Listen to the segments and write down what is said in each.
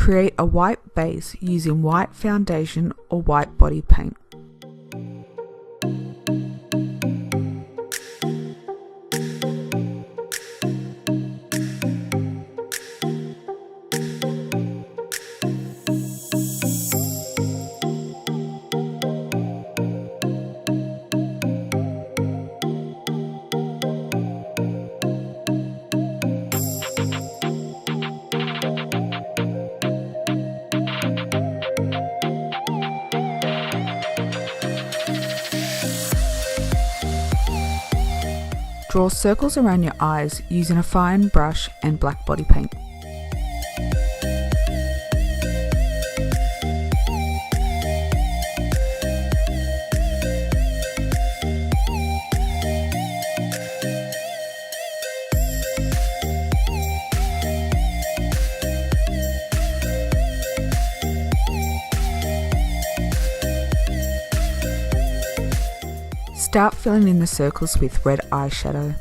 Create a white base using white foundation or white body paint. Draw circles around your eyes using a fine brush and black body paint. Start filling in the circles with red eyeshadow.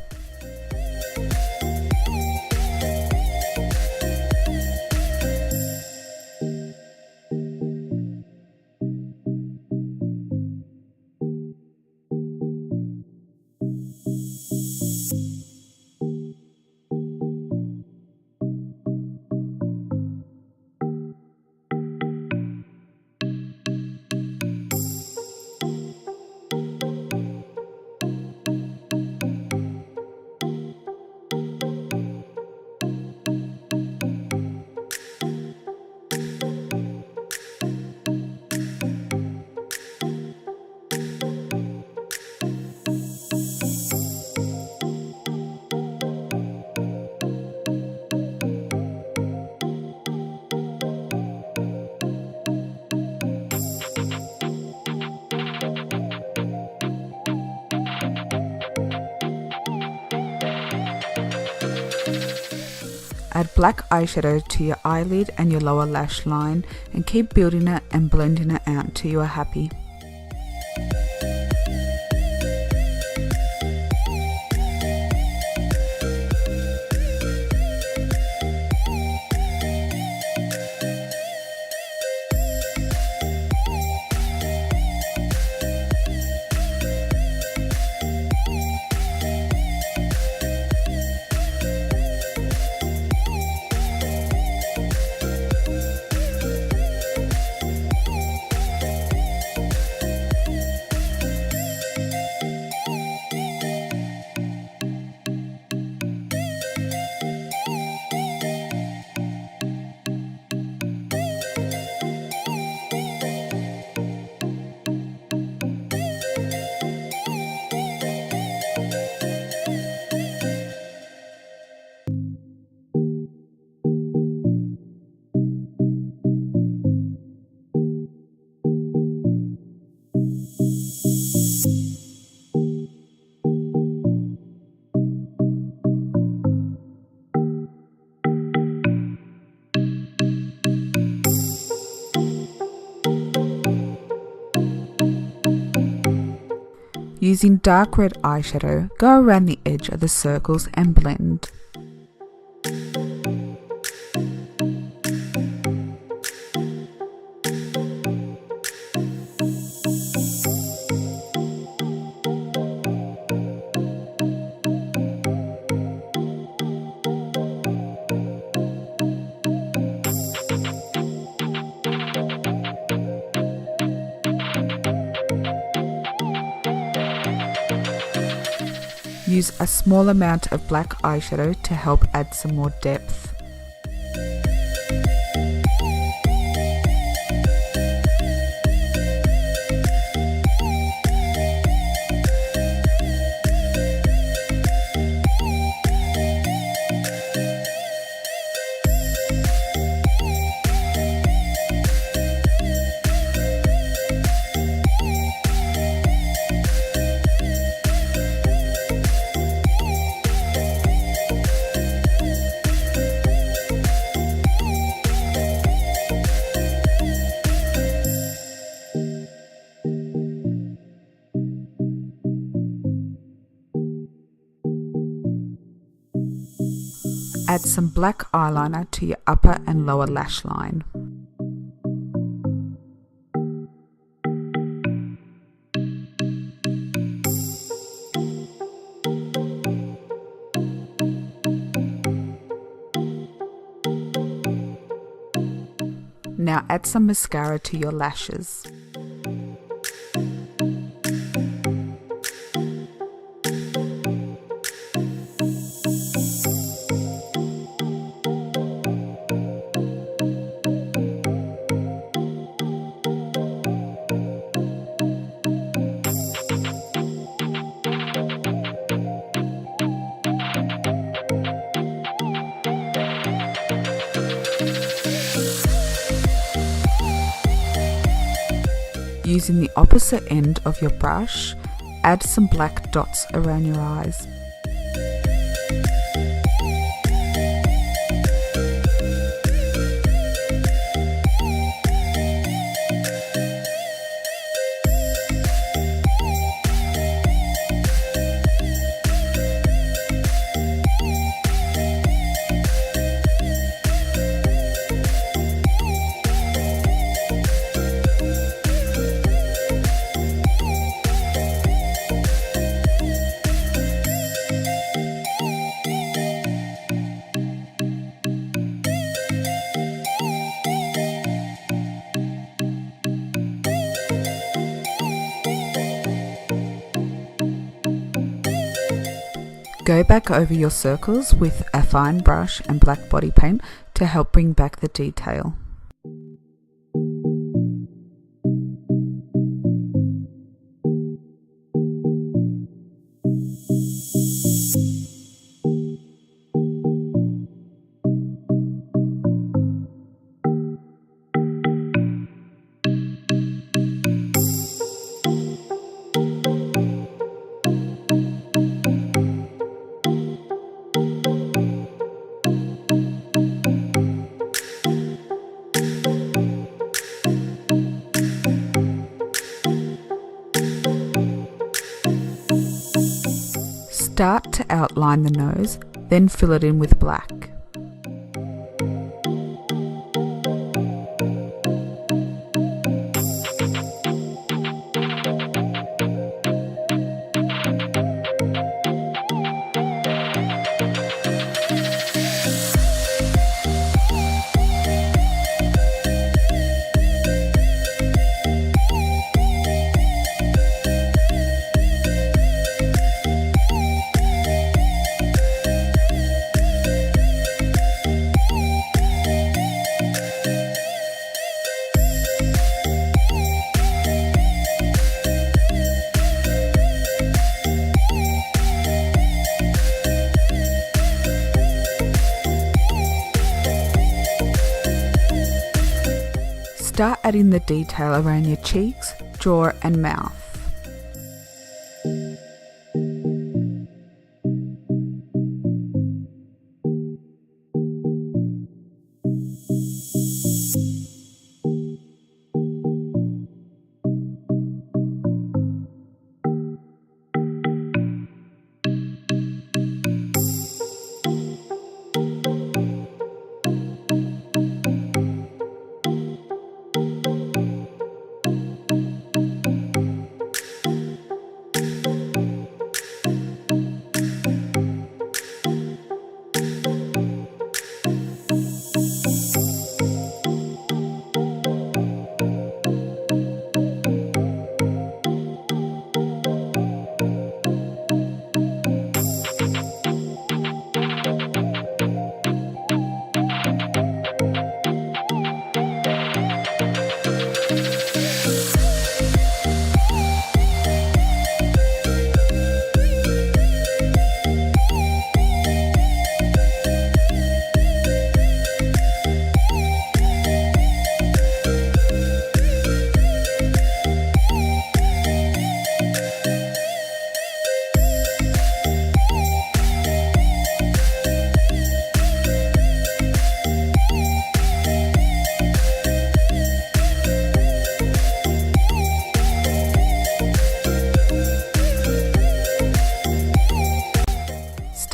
Add black eyeshadow to your eyelid and your lower lash line and keep building it and blending it out until you are happy. Using dark red eyeshadow, go around the edge of the circles and blend. Use a small amount of black eyeshadow to help add some more depth. add some black eyeliner to your upper and lower lash line. Now add some mascara to your lashes. Using the opposite end of your brush, add some black dots around your eyes. Go back over your circles with a fine brush and black body paint to help bring back the detail. Start to outline the nose, then fill it in with black. Start adding the detail around your cheeks, jaw and mouth.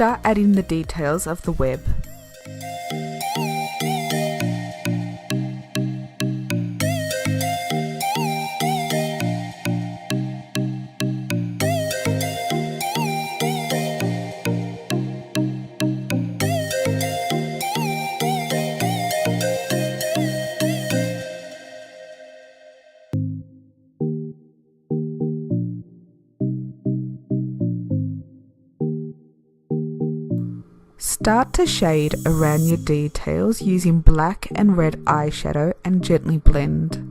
Start adding the details of the web. Start to shade around your details using black and red eyeshadow and gently blend.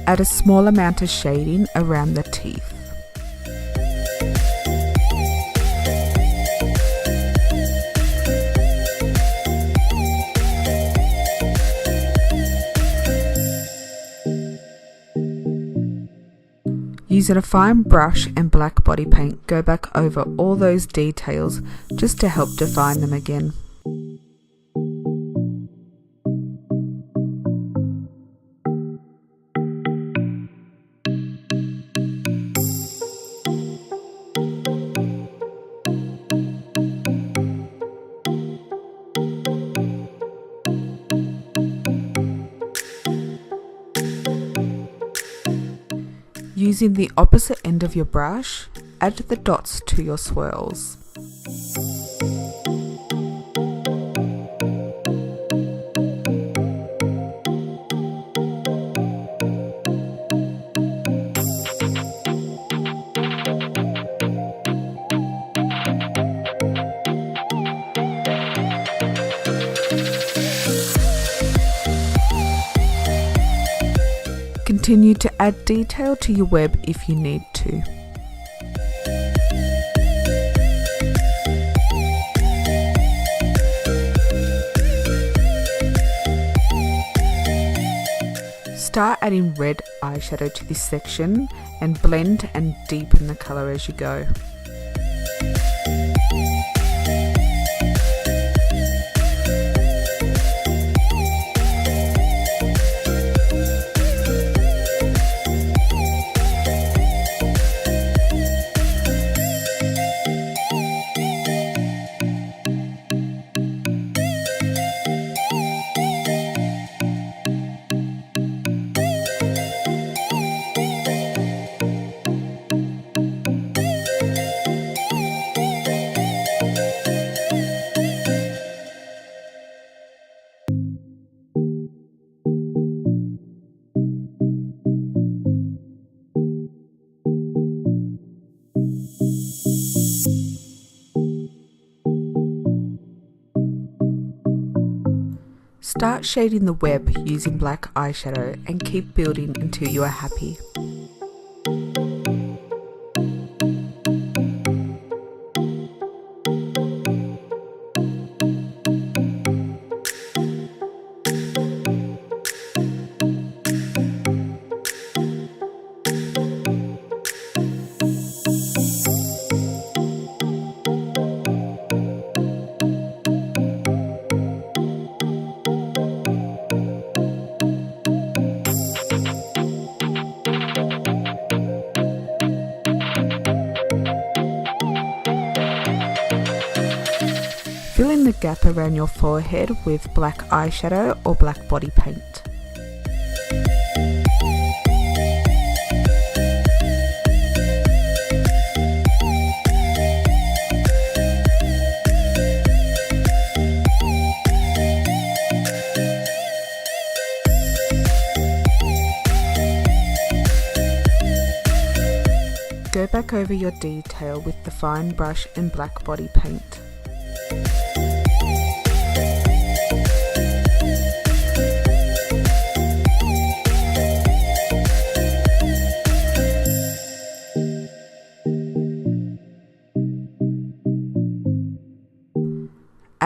Add a small amount of shading around the teeth. Using a fine brush and black body paint, go back over all those details just to help define them again. Using the opposite end of your brush, add the dots to your swirls. Continue to add detail to your web if you need to. Start adding red eyeshadow to this section and blend and deepen the colour as you go. Start shading the web using black eyeshadow and keep building until you are happy. Fill in the gap around your forehead with black eyeshadow or black body paint. Go back over your detail with the fine brush and black body paint.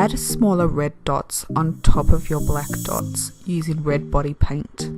Add smaller red dots on top of your black dots using red body paint.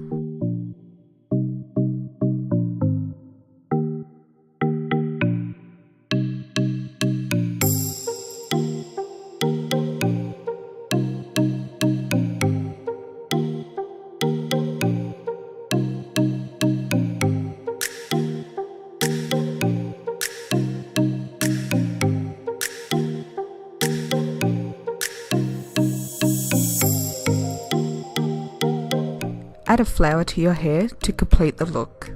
Add a flower to your hair to complete the look.